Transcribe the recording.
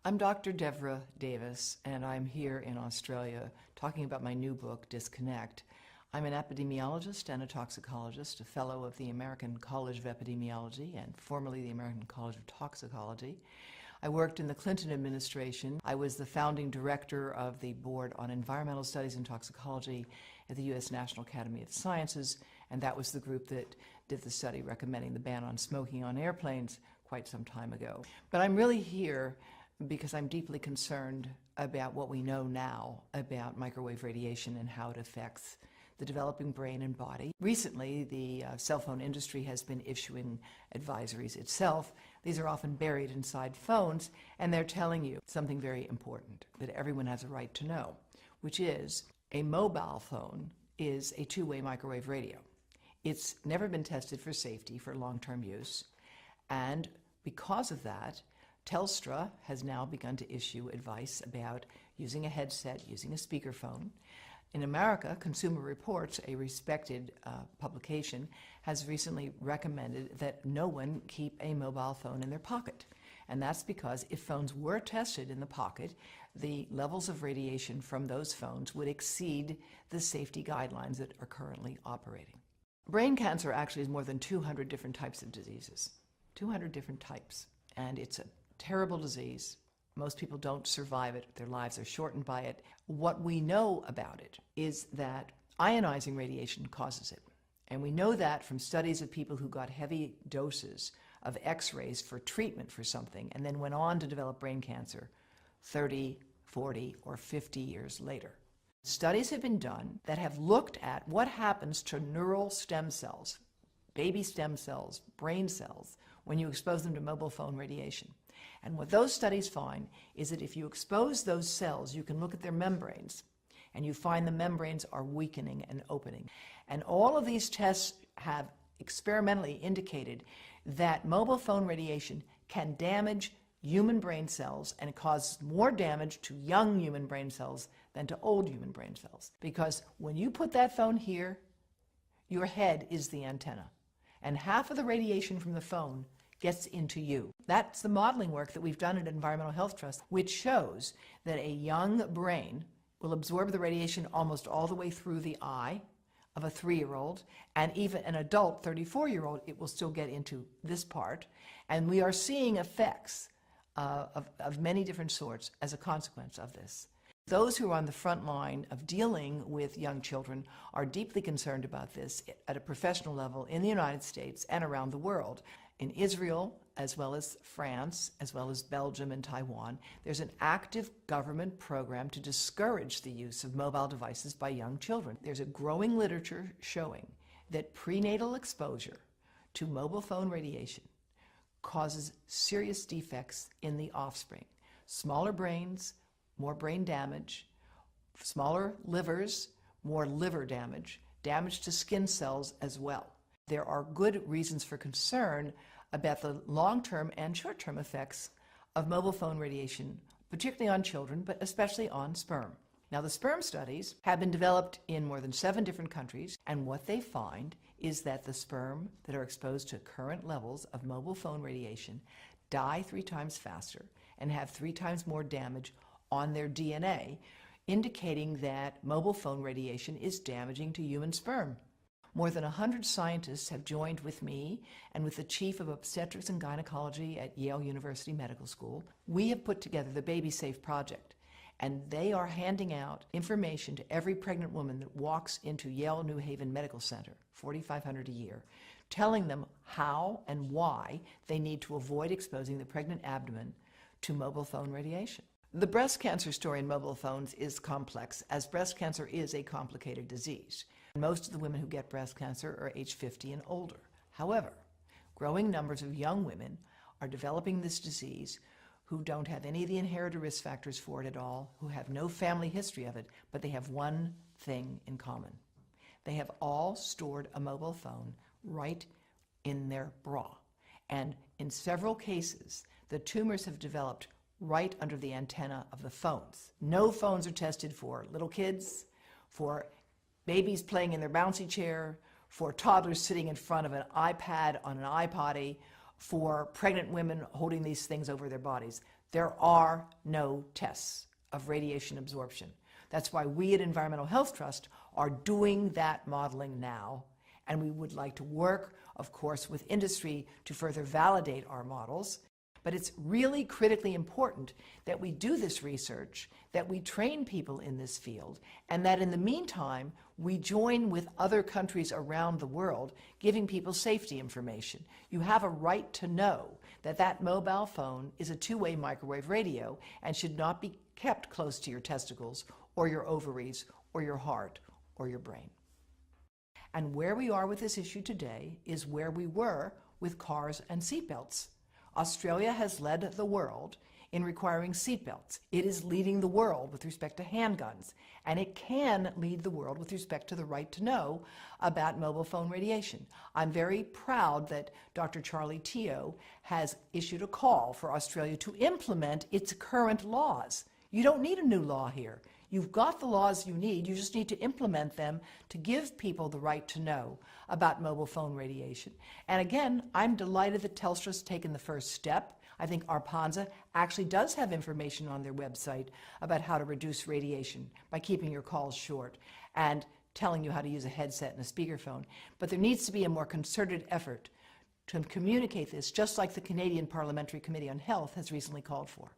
I'm Dr. Devra Davis, and I'm here in Australia talking about my new book, Disconnect. I'm an epidemiologist and a toxicologist, a fellow of the American College of Epidemiology and formerly the American College of Toxicology. I worked in the Clinton administration. I was the founding director of the Board on Environmental Studies and Toxicology at the U.S. National Academy of Sciences, and that was the group that did the study recommending the ban on smoking on airplanes quite some time ago. But I'm really here because I'm deeply concerned about what we know now about microwave radiation and how it affects the developing brain and body. Recently, the cell phone industry has been issuing advisories itself. These are often buried inside phones, and they're telling you something very important that everyone has a right to know, which is a mobile phone is a two-way microwave radio. It's never been tested for safety for long-term use, and because of that, Telstra has now begun to issue advice about using a headset, using a speakerphone. In America, Consumer Reports, a respected publication, has recently recommended that no one keep a mobile phone in their pocket. And that's because if phones were tested in the pocket, the levels of radiation from those phones would exceed the safety guidelines that are currently operating. Brain cancer actually is more than 200 different types of diseases. 200 different types. And it's a terrible disease. Most people don't survive it. Their lives are shortened by it. What we know about it is that ionizing radiation causes it. And we know that from studies of people who got heavy doses of X-rays for treatment for something and then went on to develop brain cancer 30, 40, or 50 years later. Studies have been done that have looked at what happens to neural stem cells, baby stem cells, brain cells, when you expose them to mobile phone radiation. And what those studies find is that if you expose those cells, you can look at their membranes, and you find the membranes are weakening and opening. And all of these tests have experimentally indicated that mobile phone radiation can damage human brain cells, and it causes more damage to young human brain cells than to old human brain cells. Because when you put that phone here, your head is the antenna, and half of the radiation from the phone gets into you. That's the modeling work that we've done at Environmental Health Trust, which shows that a young brain will absorb the radiation almost all the way through the eye of a 3-year-old, and even an adult 34-year-old, it will still get into this part. And we are seeing effects of many different sorts as a consequence of this. Those who are on the front line of dealing with young children are deeply concerned about this at a professional level in the United States and around the world. In Israel, as well as France, as well as Belgium and Taiwan, there's an active government program to discourage the use of mobile devices by young children. There's a growing literature showing that prenatal exposure to mobile phone radiation causes serious defects in the offspring. Smaller brains, more brain damage, smaller livers, more liver damage, damage to skin cells as well. There are good reasons for concern about the long-term and short-term effects of mobile phone radiation, particularly on children, but especially on sperm. Now, the sperm studies have been developed in more than 7 different countries, and what they find is that the sperm that are exposed to current levels of mobile phone radiation die 3 times faster and have 3 times more damage on their DNA, indicating that mobile phone radiation is damaging to human sperm. More than 100 scientists have joined with me and with the chief of obstetrics and gynecology at Yale University Medical School. We have put together the Baby Safe Project, and they are handing out information to every pregnant woman that walks into Yale New Haven Medical Center, $4,500 a year, telling them how and why they need to avoid exposing the pregnant abdomen to mobile phone radiation. The breast cancer story in mobile phones is complex, as breast cancer is a complicated disease. Most of the women who get breast cancer are age 50 and older. However, growing numbers of young women are developing this disease who don't have any of the inherited risk factors for it at all, who have no family history of it, but they have one thing in common. They have all stored a mobile phone right in their bra. And in several cases, the tumors have developed right under the antenna of the phones. No phones are tested for little kids, for babies playing in their bouncy chair, for toddlers sitting in front of an iPad on an iPotty, for pregnant women holding these things over their bodies. There are no tests of radiation absorption. That's why we at Environmental Health Trust are doing that modeling now, and we would like to work, of course, with industry to further validate our models. But it's really critically important that we do this research, that we train people in this field, and that in the meantime, we join with other countries around the world, giving people safety information. You have a right to know that that mobile phone is a two-way microwave radio and should not be kept close to your testicles or your ovaries or your heart or your brain. And where we are with this issue today is where we were with cars and seatbelts. Australia has led the world in requiring seatbelts. It is leading the world with respect to handguns, and it can lead the world with respect to the right to know about mobile phone radiation. I'm very proud that Dr. Charlie Teo has issued a call for Australia to implement its current laws. You don't need a new law here. You've got the laws you need. You just need to implement them to give people the right to know about mobile phone radiation. And again, I'm delighted that Telstra's taken the first step. I think Arpanza actually does have information on their website about how to reduce radiation by keeping your calls short and telling you how to use a headset and a speakerphone. But there needs to be a more concerted effort to communicate this, just like the Canadian Parliamentary Committee on Health has recently called for.